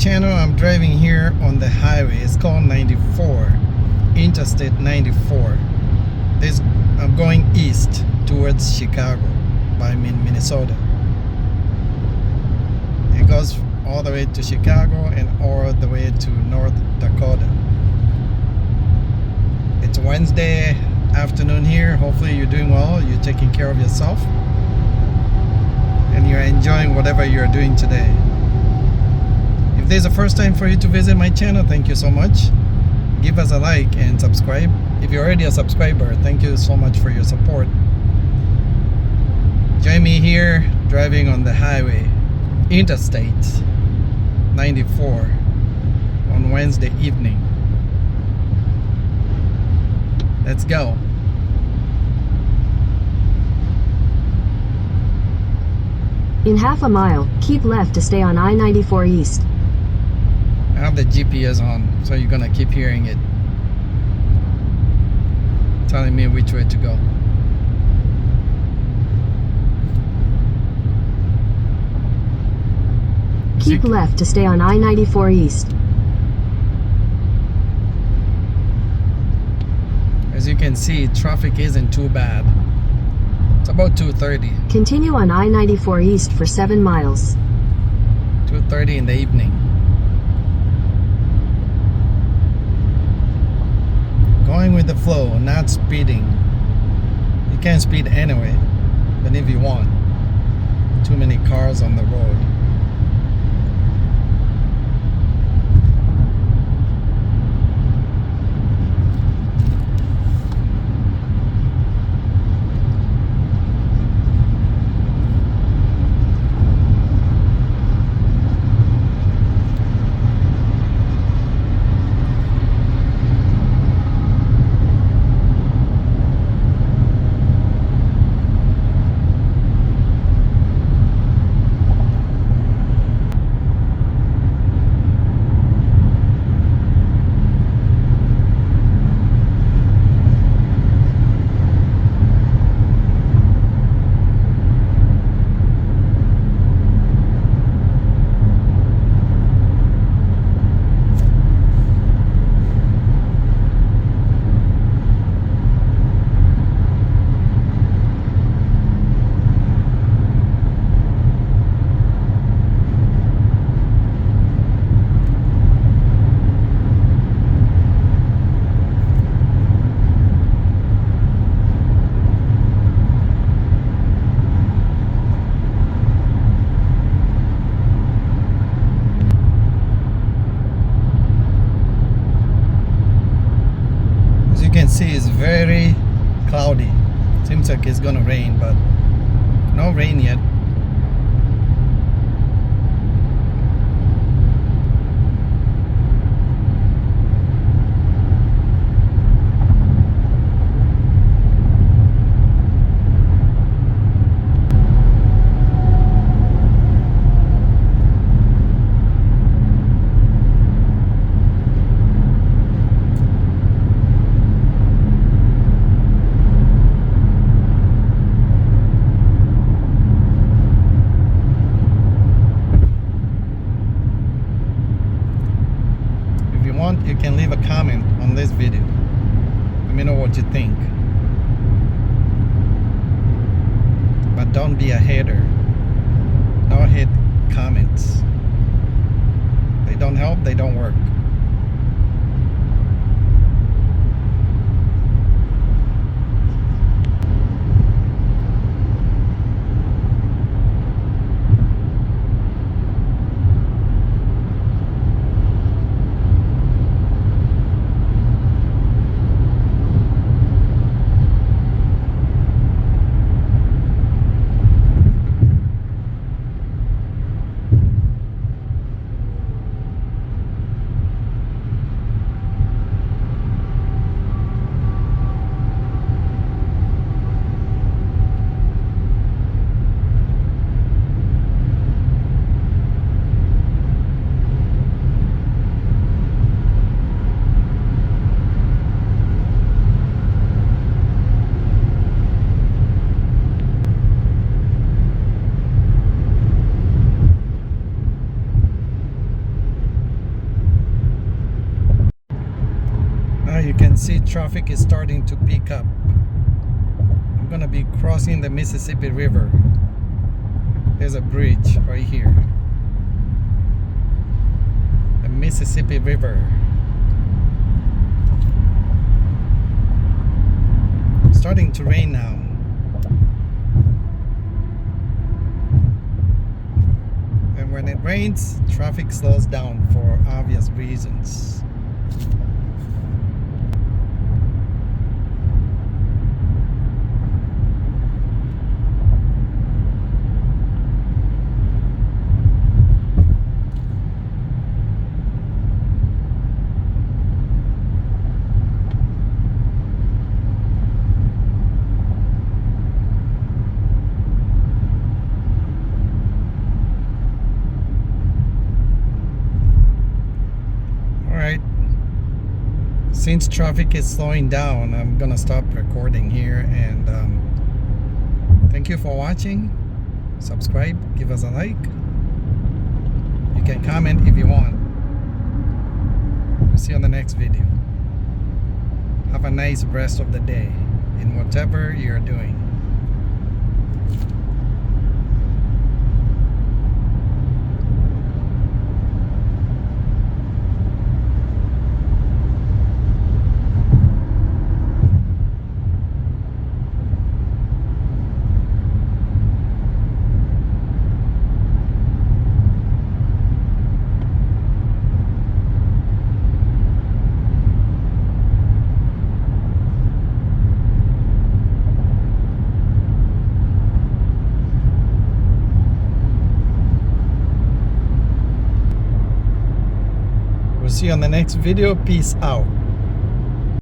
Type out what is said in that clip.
channel. I'm driving here on the highway. It's called 94, Interstate 94. I'm going east towards Chicago by Minnesota. It goes all the way to Chicago and all the way to North Dakota. It's Wednesday afternoon here. Hopefully you're doing well. You're taking care of yourself and you're enjoying whatever you're doing today. If this is the first time for you to visit my channel, thank you so much. Give us a like and subscribe. If you're already a subscriber, thank you so much for your support. Join me here driving on the highway, Interstate 94 on Wednesday evening. Let's go. In half a mile, keep left to stay on I-94 East. I have the GPS on, so you're gonna keep hearing it telling me which way to go. Keep left to stay on I-94 East. As you can see, traffic isn't too bad. It's about 2:30. Continue on I-94 East for 7 miles. 2:30 in the evening. Going with the flow, not speeding. You can't speed anyway, but if you want. Too many cars on the road. See, it's very cloudy. Seems like it's gonna rain, but no rain yet. You can leave a comment on this video. Let me know what you think. But don't be a hater. No hate comments. They don't help, they don't work. traffic is starting to pick up. I'm gonna be crossing the Mississippi River. There's a bridge right here. The Mississippi River. Starting to rain now. And when it rains, traffic slows down for obvious reasons. Alright, since traffic is slowing down, I'm gonna stop recording here, and thank you for watching. Subscribe, give us a like. You can comment if you want. We'll see you on the next video. Have a nice rest of the day in whatever you're doing. We'll see you on the next video. Peace out.